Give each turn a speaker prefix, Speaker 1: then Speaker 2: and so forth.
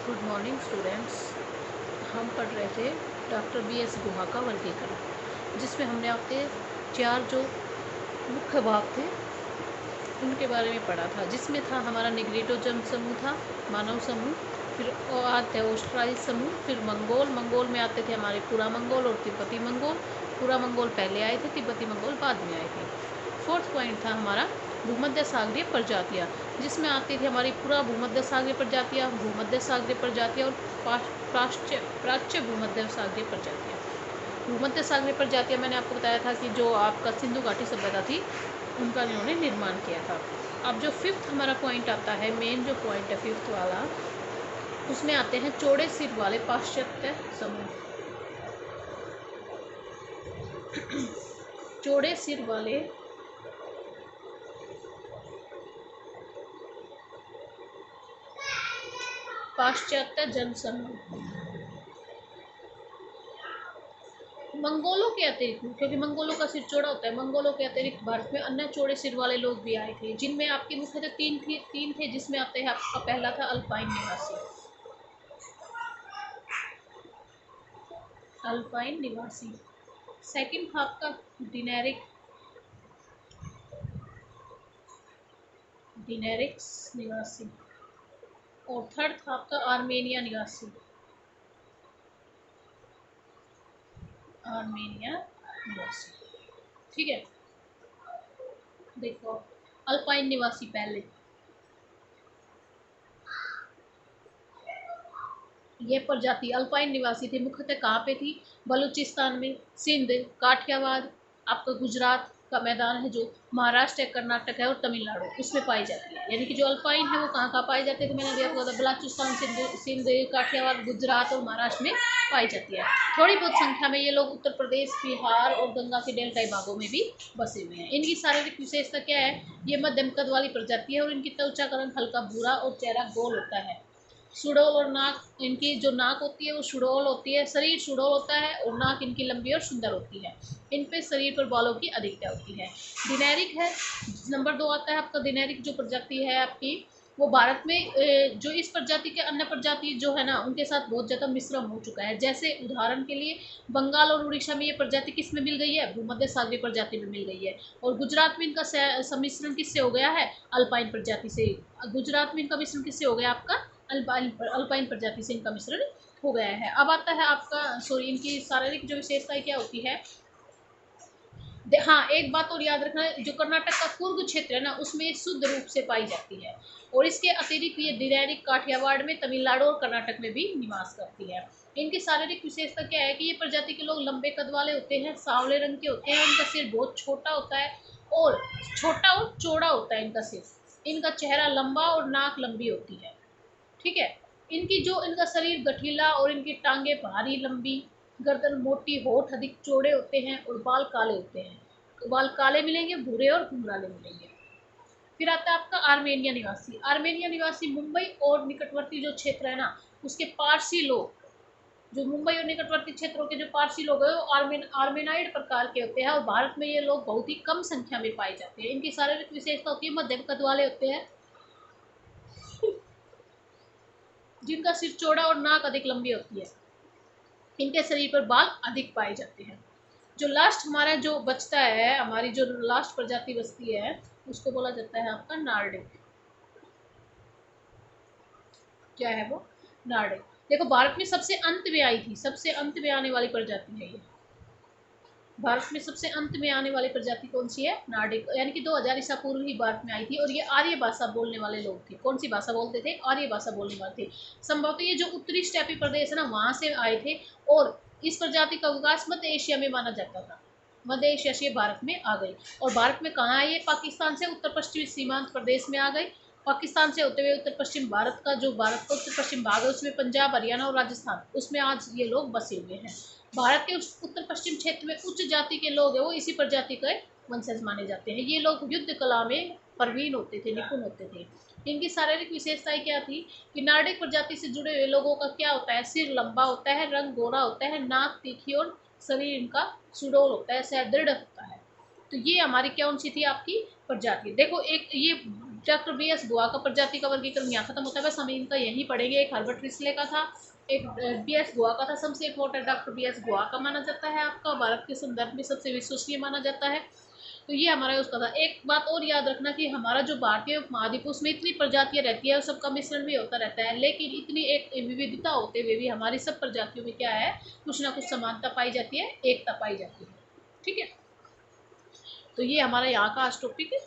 Speaker 1: Good morning students. हम पढ़ रहे थे डॉक्टर बी.एस. गुहा का वर्गीकरण, जिसमें हमने आपके 4 जो मुख्य भाग थे उनके बारे में पढ़ा था, जिसमें था हमारा निग्रिटोजन समूह था, मानव समूह, फिर आते ऑस्ट्राइज समूह, फिर मंगोल में आते थे हमारे पूरा मंगोल और तिब्बती मंगोल। पूरा मंगोल पहले आए थे, तिब्बती मंगोल बाद में आए थे। फोर्थ पॉइंट था हमारा भूमध्य सागरीय प्रजातियाँ, जिसमें आती थी हमारी पूरा भूमध्य सागरीय प्रजातियाँ, भूमध्य सागरीय प्रजातियाँ और प्राच्य भूमध्य सागरीय प्रजातियाँ। भूमध्य सागरीय प्रजातियाँ मैंने आपको बताया था कि जो आपका सिंधु घाटी सभ्यता थी उनका इन्होंने निर्माण किया था। अब जो फिफ्थ हमारा पॉइंट आता है, मेन जो पॉइंट है फिफ्थ वाला, उसमें आते हैं चौड़े सिर वाले पाश्चात्य समूह। चौड़े सिर वाले पाश्चात्य जनसमूह। मंगोलों के अतिरिक्त, क्योंकि मंगोलों का सिर चौड़ा होता है, मंगोलों के अतिरिक्त भारत में अन्य चौड़े सिर वाले लोग भी आए थे, जिनमें आपके मुख्यतः तीन थे, जिसमें आते हैं आपका पहला था अल्पाइन निवासी। अल्पाइन निवासी। सेकंड था आपका डिनेरिक्स निवासी। और थर्ड था आपका आर्मेनिया निवासी। ठीक है, देखो अल्पाइन निवासी पहले, ये प्रजाति अल्पाइन निवासी थी, मुख्यतः कहाँ पे थी? बलूचिस्तान में, सिंध, काठियावाड़, आपका गुजरात का मैदान है जो महाराष्ट्र है, कर्नाटक है और तमिलनाडु, उसमें पाई जाती है। यानी कि जो अल्पाइन है वो कहाँ पाई जाती है? तो मैंने अभी आपको बताया, बलूचिस्तान, सिंध, काठियावाड़, गुजरात और महाराष्ट्र में पाई जाती है। थोड़ी बहुत संख्या में ये लोग उत्तर प्रदेश, बिहार और गंगा के डेल्टाई भागों में भी बसे हुए हैं। इनकी शारीरिक विशेषता क्या है? ये मध्यम कद वाली प्रजाति है और इनकी त्वचा का रंग हल्का भूरा और चेहरा गोल होता है। सुडौल और नाक, इनकी जो नाक होती है वो सुडौल होती है, शरीर सुडौल होता है और नाक इनकी लंबी और सुंदर होती है। इन पे शरीर पर बालों की अधिकता होती है। दिनेरिक है, नंबर 2 आता है आपका दिनेरिक जो प्रजाति है आपकी, वो भारत में जो इस प्रजाति के अन्य प्रजाति जो है ना उनके साथ बहुत ज़्यादा मिश्रण हो चुका है। जैसे उदाहरण के लिए बंगाल और उड़ीसा में ये प्रजाति किस में मिल गई है? भूमध्य सागरीय प्रजाति में मिल गई है। और गुजरात में इनका सम्मिश्रण किससे हो गया है? अल्पाइन प्रजाति से। गुजरात में इनका मिश्रण किससे हो गया? आपका अल्पाइन प्रजाति से इनका मिश्रण हो गया है। अब आता है आपका इनकी शारीरिक जो विशेषताएं क्या होती है? हाँ, एक बात और याद रखना, जो कर्नाटक का कुर्ग क्षेत्र है ना उसमें ये शुद्ध रूप से पाई जाती है। और इसके अतिरिक्त ये दिनेरिक काठियावाड़ में, तमिलनाडु और कर्नाटक में भी निवास करती है। इनकी शारीरिक विशेषता क्या है कि ये प्रजाति के लोग लंबे कद वाले होते हैं, सांवले रंग के होते हैं, इनका सिर बहुत छोटा होता है और चौड़ा होता है इनका सिर। इनका चेहरा लंबा और नाक लंबी होती है। ठीक है, इनका शरीर गठीला और इनकी टांगे भारी लंबी, गर्दन मोटी, होठ अधिक चौड़े होते हैं और बाल काले होते हैं। बाल काले मिलेंगे, भूरे और घुंघराले मिलेंगे। फिर आता है आपका आर्मेनिया निवासी। आर्मेनिया निवासी मुंबई और निकटवर्ती जो क्षेत्र है ना उसके पारसी लोग, जो मुंबई और निकटवर्ती क्षेत्रों के जो पारसी लोग हैं वो आर्मेनाइड प्रकार के होते हैं और भारत में ये लोग बहुत ही कम संख्या में पाए जाते हैं। इनकी शारीरिक विशेषता होती है मध्यम कद वाले होते हैं, जिनका सिर चौड़ा और नाक अधिक लंबी होती है। इनके शरीर पर बाल अधिक पाए जाते हैं। जो लास्ट हमारा जो बचता है, हमारी जो लास्ट प्रजाति बचती है उसको बोला जाता है आपका नार्डिक। क्या है वो? नार्डिक। देखो भारत में सबसे अंत में आई थी, सबसे अंत में आने वाली प्रजाति है ये। भारत में सबसे अंत में आने वाली प्रजाति कौन सी है? नार्डिक। यानी कि 2000 ईसा पूर्व ही भारत में आई थी और ये आर्य भाषा बोलने वाले लोग थे। कौन सी भाषा बोलते थे? आर्य भाषा बोलने वाले थे। संभवतः ये जो उत्तरी स्टेपी प्रदेश है ना वहाँ से आए थे और इस प्रजाति का विकास मध्य एशिया में माना जाता था। मध्य एशिया से भारत में आ गई और भारत में कहाँ आई? पाकिस्तान से उत्तर पश्चिमी सीमांत प्रदेश में आ गई। पाकिस्तान से होते हुए उत्तर पश्चिम भारत का उत्तर पश्चिम भाग है उसमें पंजाब, हरियाणा और राजस्थान, उसमें आज ये लोग बसे हुए हैं। भारत के उस उत्तर पश्चिम क्षेत्र में उच्च जाति के लोग हैं वो इसी प्रजाति के वंशज माने जाते हैं। ये लोग युद्ध कला में प्रवीण होते थे, निपुण होते थे। इनकी शारीरिक विशेषताएं क्या थी कि नार्डिक प्रजाति से जुड़े हुए लोगों का क्या होता है? सिर लंबा होता है, रंग गोरा होता है, नाक तीखी और शरीर इनका सुडौल होता है, सुदृढ़ होता है। तो ये हमारी कौन सी थी? आपकी प्रजाति। देखो एक ये डॉक्टर BS गुहा का प्रजाति का वर्गीकरण यहाँ खत्म होता है, बस हम इनका यही पढ़ेंगे। एक हर्बर्ट रिस्ले का था, एक BS गुहा का था। सबसे इम्पोर्टेंट डॉक्टर BS गुहा का माना जाता है, आपका भारत के संदर्भ में सबसे विश्वसनीय माना जाता है। तो ये हमारा उसका था। एक बात और याद रखना कि हमारा जो भारतीय महाद्वीप उसमें इतनी प्रजातियां रहती है और सबका मिश्रण भी होता रहता है, लेकिन इतनी एक विविधता होते हुए भी हमारी सब प्रजातियों में क्या है, कुछ ना कुछ समानता पाई जाती है, एकता पाई जाती है। ठीक है, तो ये हमारा यहाँ का आज टॉपिक है।